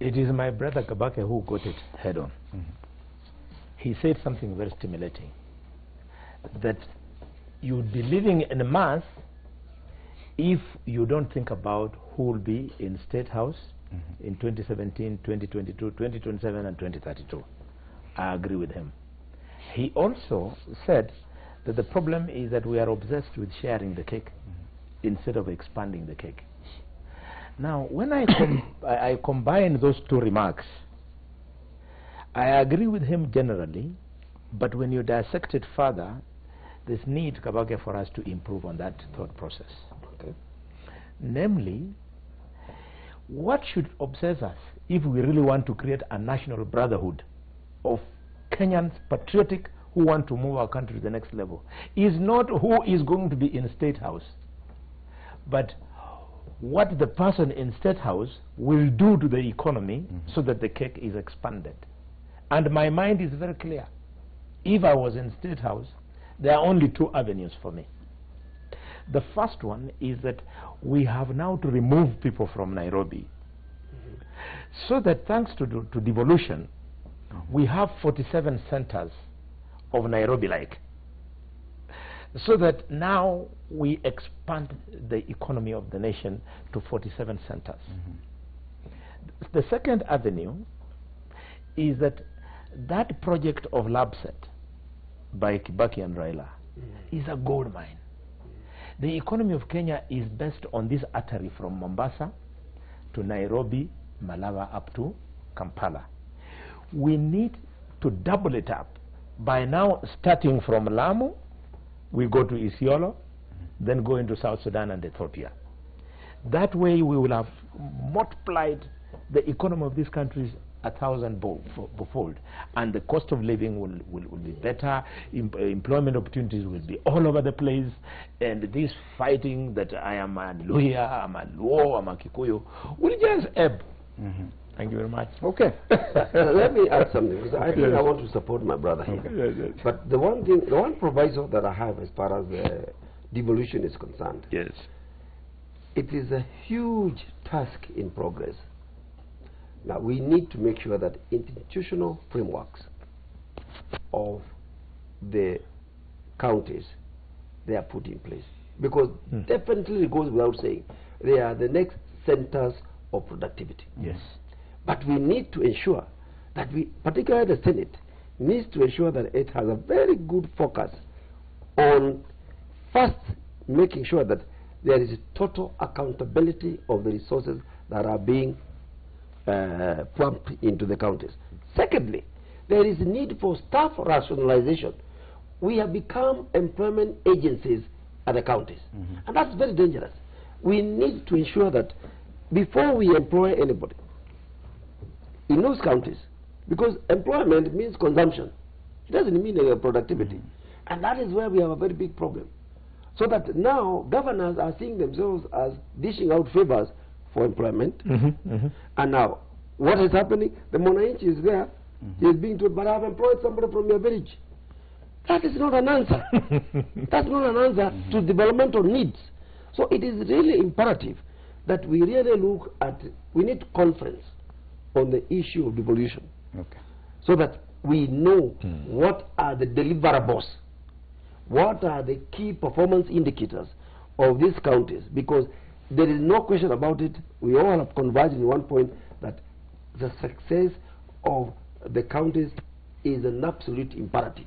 It is my brother Kabake who got it head on. He said something very stimulating, that you'd be living in a mass if you don't think about who will be in State House in 2017, 2022, 2027 and 2032. I agree with him. He also said that the problem is that we are obsessed with sharing the cake instead of expanding the cake. Now, when I combine those two remarks, I agree with him generally, but when you dissect it further, there's need, Kabake, for us to improve on that thought process. Okay. Namely, what should obsess us if we really want to create a national brotherhood of Kenyans, patriotic, who want to move our country to the next level, is not who is going to be in State House, but what the person in State House will do to the economy so that the cake is expanded. And my mind is very clear. If I was in State House, there are only two avenues for me. The first one is that we have now to remove people from Nairobi, so that thanks to devolution, we have 47 centers of Nairobi-like, so that now we expand the economy of the nation to 47 centers. The second avenue is that that project of LabSet by Kibaki and Raila is a gold mine. The economy of Kenya is based on this artery from Mombasa to Nairobi, Malaba up to Kampala. We need to double it up. By now, starting from Lamu, we go to Isiolo, then go into South Sudan and Ethiopia. That way we will have multiplied the economy of these countries 1,000-fold, and the cost of living will be better, employment opportunities will be all over the place, and this fighting that I am a Luhya, I'm a Luo, I'm a Kikuyu will just ebb. Thank you very much. Okay. Let me add something, because I think I want to support my brother here. But the one proviso that I have as far as devolution is concerned, it is a huge task in progress. Now, we need to make sure that institutional frameworks of the counties, they are put in place. Because definitely it goes without saying, they are the next centers of productivity. Yes. But we need to ensure that we, particularly the Senate, needs to ensure that it has a very good focus on first making sure that there is total accountability of the resources that are being pumped into the counties. Secondly, there is a need for staff rationalization. We have become employment agencies at the counties, and that's very dangerous. We need to ensure that before we employ anybody in those counties, because employment means consumption, it doesn't mean productivity, and that is where we have a very big problem. So that now governors are seeing themselves as dishing out favors for employment, and now what is happening? The Mwananchi is there, he is being told, but I have employed somebody from your village. That is not an answer. That's not an answer to developmental needs. So it is really imperative that we really look at, we need conference on the issue of devolution, so that we know what are the deliverables, what are the key performance indicators of these counties, because there is no question about it. We all have converged in one point that the success of the counties is an absolute imperative.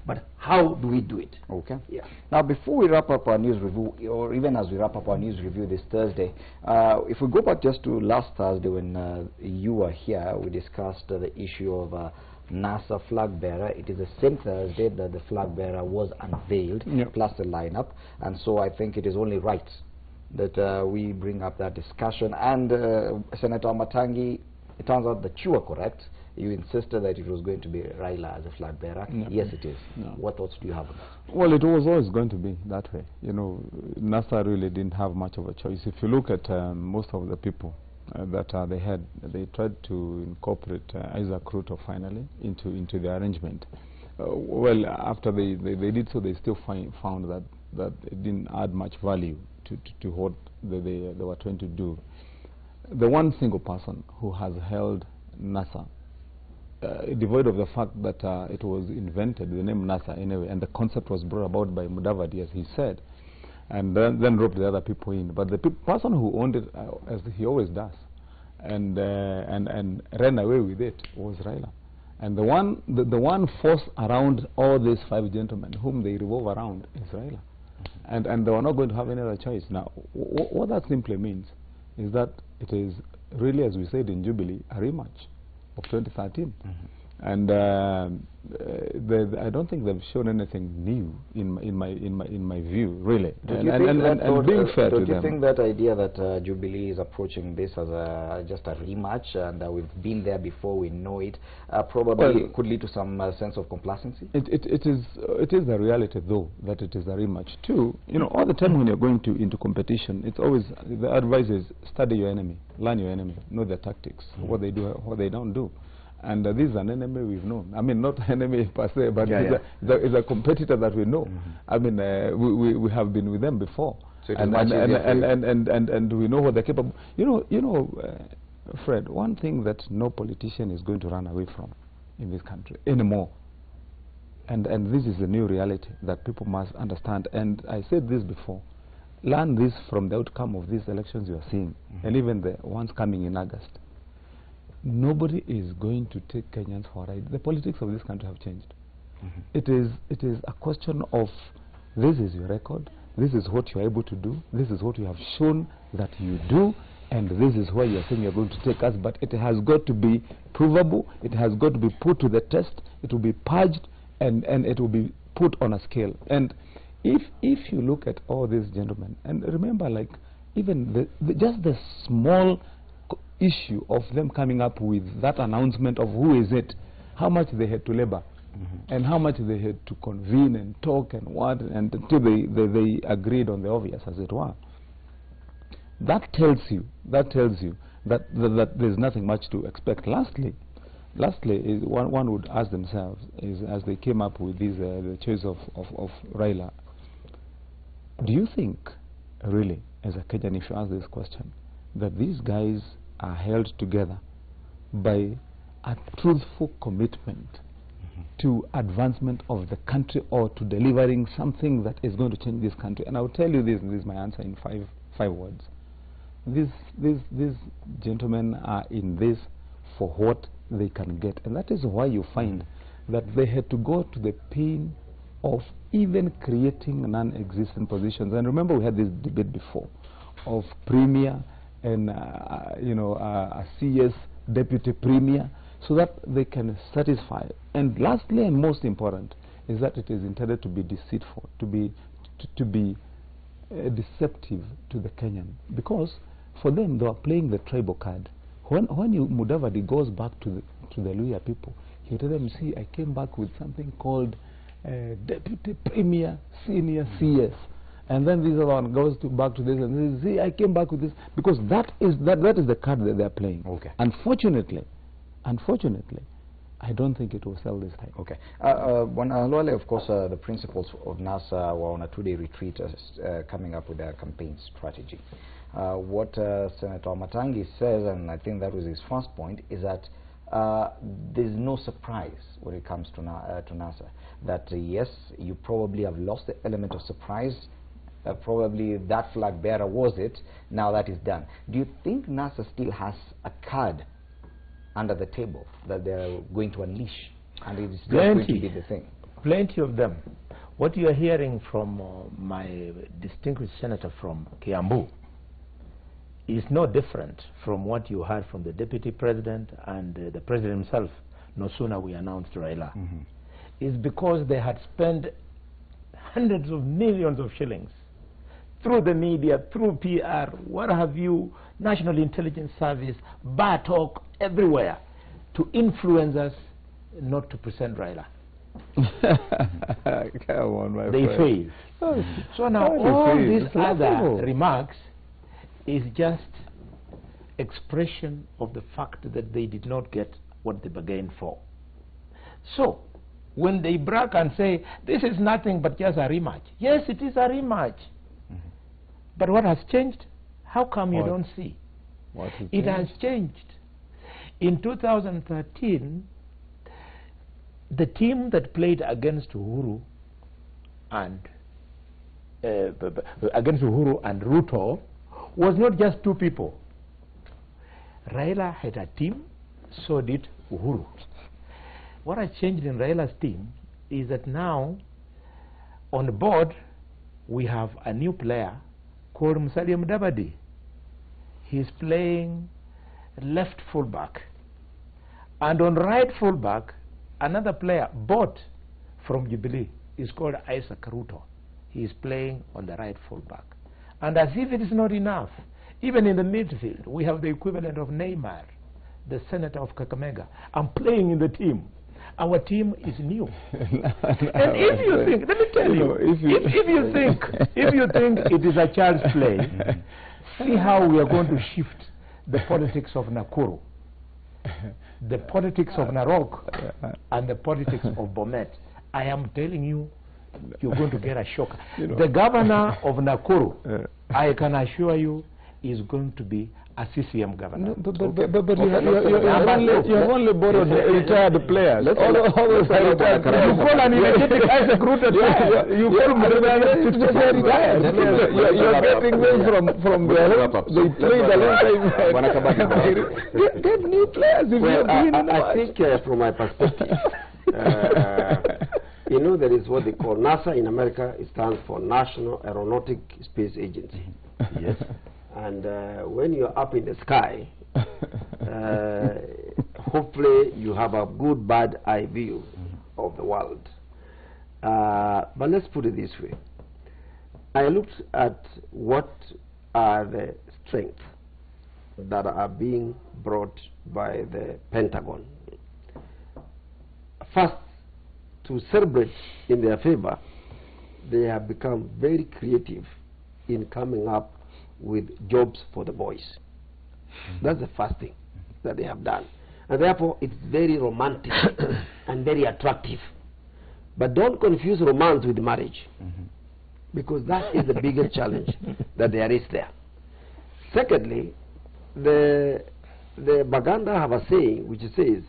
But how do we do it? Okay. Yeah. Now, before we wrap up our news review, or even as we wrap up our news review this Thursday, if we go back just to last Thursday when you were here, we discussed the issue of NASA flag bearer. It is the same Thursday that the flag bearer was unveiled, plus the lineup, and so I think it is only right that we bring up that discussion. And Senator Matangi, it turns out that you were correct. You insisted that it was going to be Raila as a flag bearer. Yes, it is. What thoughts do you have on that? Well, it was always going to be that way. You know, NASA really didn't have much of a choice. If you look at most of the people that they had, they tried to incorporate Isaac Ruto finally into the arrangement. Well, after they did so, they still found that it didn't add much value to what they were trying to do. the one single person who has held NASA, devoid of the fact that it was invented, the name NASA anyway, and the concept was brought about by Mudavadi, as he said, and then roped the other people in. But the person who owned it, as he always does, and ran away with it, was Raila. And the one force around all these 5 gentlemen whom they revolve around is Raila. And they were not going to have any other choice. Now, what that simply means is that it is really, as we said in Jubilee, a rematch of 2013. And I don't think they've shown anything new in my view, really. And being fair to them. Do you think that idea that Jubilee is approaching this as just a rematch, and we've been there before, we know it, probably could lead to some sense of complacency? It is a reality, though, that it is a rematch. Too, you know, all the time when you're going into competition, it's always, the advice is study your enemy, learn your enemy, know their tactics, what they do, what they don't do. And this is an enemy we've known. I mean, not enemy per se, but it's a competitor that we know. I mean, we have been with them before, so and we know what they're capable. You know, Fred, one thing that no politician is going to run away from in this country anymore, and this is a new reality that people must understand. And I said this before: learn this from the outcome of these elections you are seeing, and even the ones coming in August. Nobody is going to take Kenyans for a ride. The politics of this country have changed. It is a question of, this is your record, this is what you are able to do, this is what you have shown that you do, and this is where you are saying you are going to take us. But it has got to be provable, it has got to be put to the test, it will be purged, and it will be put on a scale. And if you look at all these gentlemen, and remember, like, even just the small issue of them coming up with that announcement of who is it, how much they had to labor, and how much they had to convene and talk and what, and until they agreed on the obvious, as it were. That tells you that there's nothing much to expect. Lastly, is one would ask themselves, is as they came up with this the choice of Raila, do you think really, as a Kenyan, if you ask this question, that these guys are held together by a truthful commitment to advancement of the country, or to delivering something that is going to change this country? And I will tell you this, and this is my answer in five words. These gentlemen are in this for what they can get, and that is why you find that they had to go to the pain of even creating non-existent positions. And remember, we had this debate before of premier and a CS deputy premier, so that they can satisfy. And lastly, and most important, is that it is intended to be deceitful, to be deceptive to the Kenyan, because for them they are playing the tribal card. When Mudavadi goes back to the Luhya people, he tells them, see, I came back with something called deputy premier senior CS. And then this other one goes back to this, and says, see, I came back with this, because that is the card that they are playing. Okay. Unfortunately, I don't think it will sell this time. Okay. Halwale, of course, the principals of NASA were on a 2-day retreat, coming up with their campaign strategy. What Senator Matangi says, and I think that was his first point, is that there's no surprise when it comes to NASA. That yes, you probably have lost the element of surprise. Probably that flag bearer was it. Now that is done. Do you think NASA still has a card under the table that they're going to unleash, and it is just going to be the thing? Plenty of them. What you are hearing from my distinguished senator from Kiambu is no different from what you heard from the deputy president and the president himself no sooner we announced Raila. Is because they had spent hundreds of millions of shillings through the media, through PR, what have you, National Intelligence Service, Bartok, everywhere, to influence us not to present Raila. Come on, my they friend. failed. So now all these other remarks is just expression of the fact that they did not get what they bargained for. So when they brag and say this is nothing but just a rematch, yes, it is a rematch. But what has changed? How come you don't see What has It has changed? changed. In 2013, the team that played against Uhuru and Ruto was not just two people. Raila had a team, so did Uhuru. What has changed in Raila's team is that now on the board we have a new player called Musalia Mudavadi. He's playing left fullback, and on right fullback another player bought from Jubilee is called Isaac Ruto. He is playing on the right fullback. And as if it is not enough, even in the midfield we have the equivalent of Neymar, the senator of Kakamega, and playing in the team. Our team is new. And if you think, let me tell you, if you think it is a child's play, see how we are going to shift the politics of Nakuru, the politics of Narok, and the politics of Bomet. I am telling you, you're going to get a shock. The governor of Nakuru, I can assure you, is going to be a CCM governor. No, but you have only borrowed retired players. All those are retired players. You call an energetic Isaac Ruto. You call retired. You're getting them from their home. They played a long time. Get new players if you're doing it. I think from my perspective, you know, there is what they call NASA in America. It stands for National Aeronautic Space Agency. Yes. And when you're up in the sky, hopefully you have a good bird eye view of the world. But let's put it this way. I looked at what are the strengths that are being brought by the Pentagon. First, to celebrate in their favor, they have become very creative in coming up with jobs for the boys. That's the first thing that they have done. And therefore, it's very romantic and very attractive. But don't confuse romance with marriage, because that is the biggest challenge that there is there. Secondly, the Baganda have a saying which says,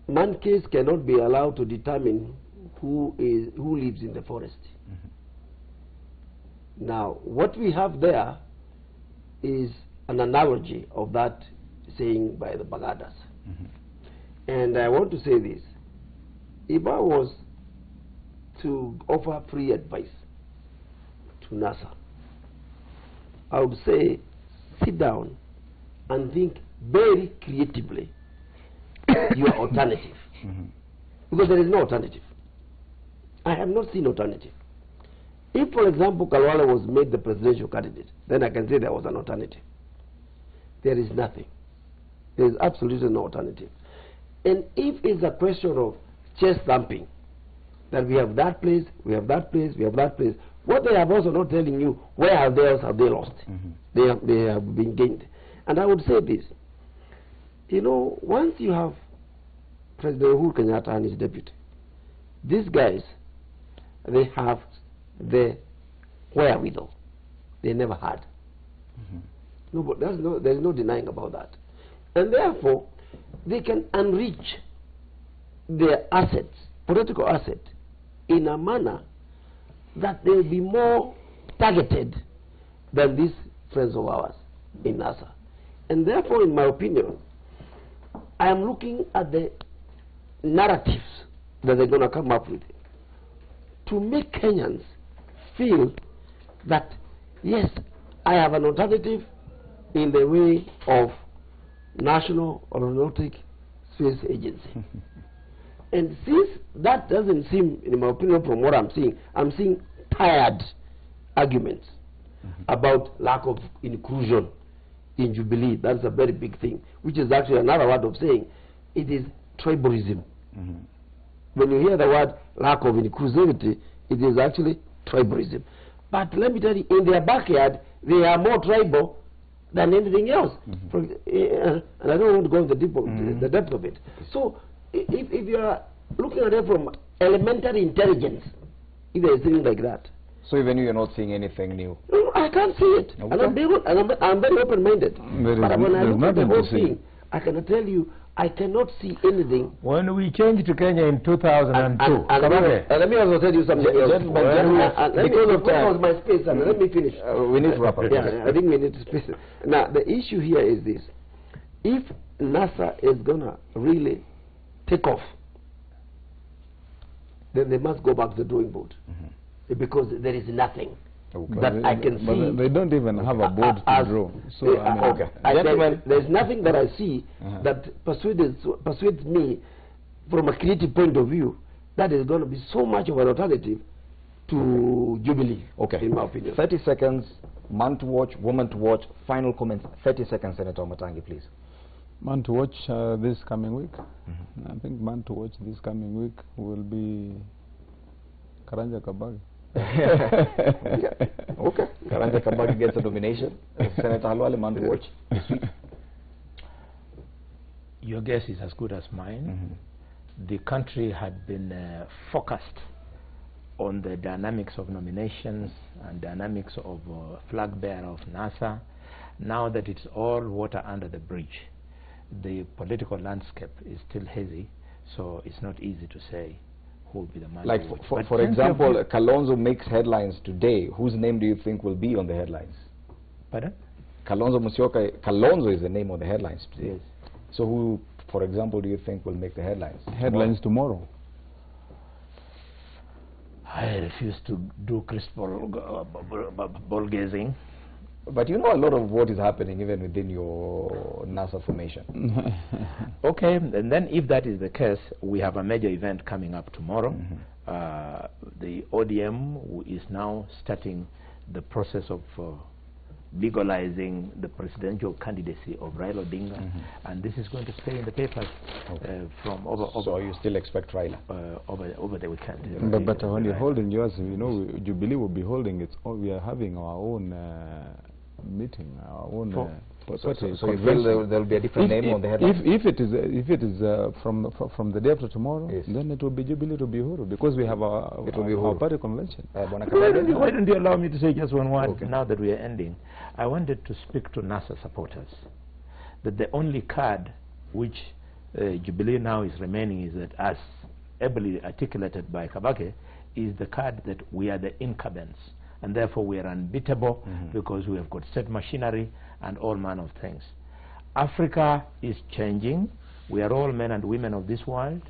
monkeys cannot be allowed to determine who lives in the forest. Now, what we have there is an analogy of that saying by the Bagadas. And I want to say this. If I was to offer free advice to NASA, I would say, sit down and think very creatively your alternative. Because there is no alternative. I have not seen alternative. If, for example, Kalwala was made the presidential candidate, then I can say there was an alternative. There is nothing. There is absolutely no alternative. And if it's a question of chest thumping, that we have that place, we have that place, we have that place, what they have also not telling you, where have they lost? They have been gained. And I would say this, you know, once you have President Uhuru Kenyatta and his deputy, these guys, they have the wherewithal they never had. No, but there's no denying about that. And therefore, they can enrich their assets, political asset, in a manner that they will be more targeted than these friends of ours in NASA. And therefore, in my opinion, I am looking at the narratives that they're going to come up with to make Kenyans feel that, yes, I have an alternative in the way of National Aeronautic Space Agency. And since that doesn't seem, in my opinion, from what I'm seeing tired arguments about lack of inclusion in Jubilee. That's a very big thing, which is actually another word of saying it is tribalism. When you hear the word lack of inclusivity, it is actually tribalism. But let me tell you, in their backyard, they are more tribal than anything else. And I don't want to go into the depth of it. So, if you are looking at it from elementary intelligence, if there is something like that, So even you're not seeing anything new? No, I can't see it. Okay. And I'm very open-minded. But when I look at the whole thing, I can tell you, I cannot see anything. When we changed to Kenya in 2002, let me also tell you something else. Because of time, my space, and let me finish. we need to wrap up. Yeah, I think we need to space. Now, the issue here is this. If NASA is going to really take off, then they must go back to the drawing board. Because there is nothing that I can see. They don't even have a board to draw. So, there's nothing that I see that persuades me from a creative point of view that is going to be so much of an alternative to Jubilee, in my opinion. 30 seconds, man to watch, woman to watch, final comments. 30 seconds, Senator Matangi, please. Man to watch this coming week. I think man to watch this coming week will be Karanja Kabagi. Okay. Karanja Kabagi gets a nomination. Senator Halwale, man to watch this week. Your guess is as good as mine. The country had been focused on the dynamics of nominations and dynamics of flag bearer of NASA. Now that it's all water under the bridge, the political landscape is still hazy, so it's not easy to say who will be the man. Like, for example, Kalonzo makes headlines today. Whose name do you think will be on the headlines? Pardon? Kalonzo Musyoka. Kalonzo is the name on the headlines today. Yes. So who, for example, do you think will make the headlines? Headlines tomorrow. I refuse to do crystal ball gazing. But you know a lot of what is happening even within your NASA formation. Okay, and then if that is the case, we have a major event coming up tomorrow. The ODM is now starting the process of legalizing the presidential candidacy of Raila Odinga, and this is going to stay in the papers from over. So you still expect Raila over the weekend? But when you're holding yours, you know, Jubilee will be holding its own. We are having our own meeting, our own. So you feel there will be a different name on the headline? If it is from the day after tomorrow, then it will be Jubilee to be Uhuru, because we have our party convention. Why don't you allow me to say just one word now that we are ending? I wanted to speak to NASA supporters that the only card which Jubilee now is remaining is that, as ably articulated by Kabake, is the card that we are the incumbents, and therefore we are unbeatable because we have got state machinery and all manner of things. Africa is changing. We are all men and women of this world.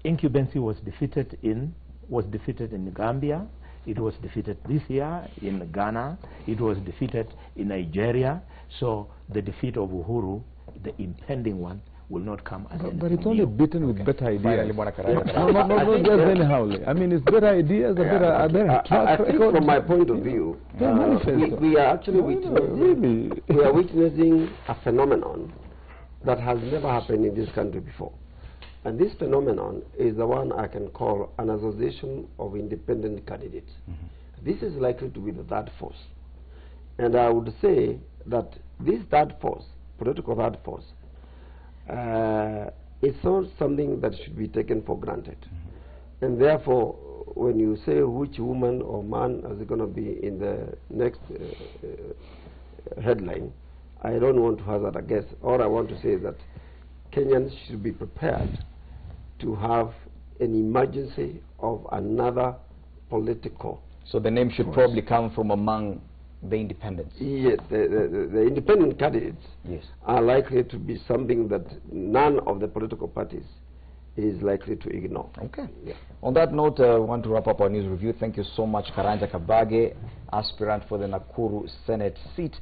Incumbency was defeated in Gambia. It was defeated this year in Ghana. It was defeated in Nigeria. So the defeat of Uhuru, the impending one, will not come as but it's only beaten with better ideas. No, just anyhow. I mean, it's better ideas, a better track I think record. from my point of view, we are actually witnessing a phenomenon that has never happened in this country before. And this phenomenon is the one I can call an association of independent candidates. This is likely to be the third force. And I would say that this third force, political third force, it's not something that should be taken for granted. And therefore, when you say which woman or man is going to be in the next headline, I don't want to hazard a guess. All I want to say is that Kenyans should be prepared to have an emergency of another political. So the name should probably come from among the independents. Yes, the independent candidates are likely to be something that none of the political parties is likely to ignore. Okay. On that note, I want to wrap up our news review. Thank you so much, Karanja Kabage, aspirant for the Nakuru Senate seat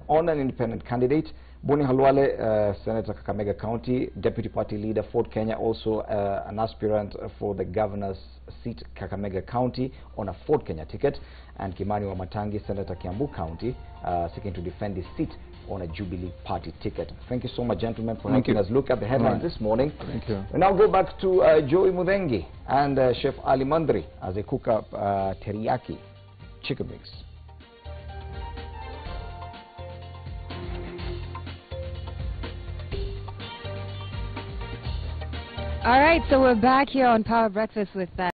on an independent candidate. Boni Halwale, Senator Kakamega County, Deputy Party Leader, Ford Kenya, also an aspirant for the governor's seat, Kakamega County, on a Ford Kenya ticket. And Kimani Wamatangi, Senator Kiambu County, seeking to defend his seat on a Jubilee Party ticket. Thank you so much, gentlemen, for helping us look at the headlines this morning. Thank you. We now go back to Joey Mudengi and Chef Ali Mandri as they cook up teriyaki chicken wings. All right, so we're back here on Power Breakfast with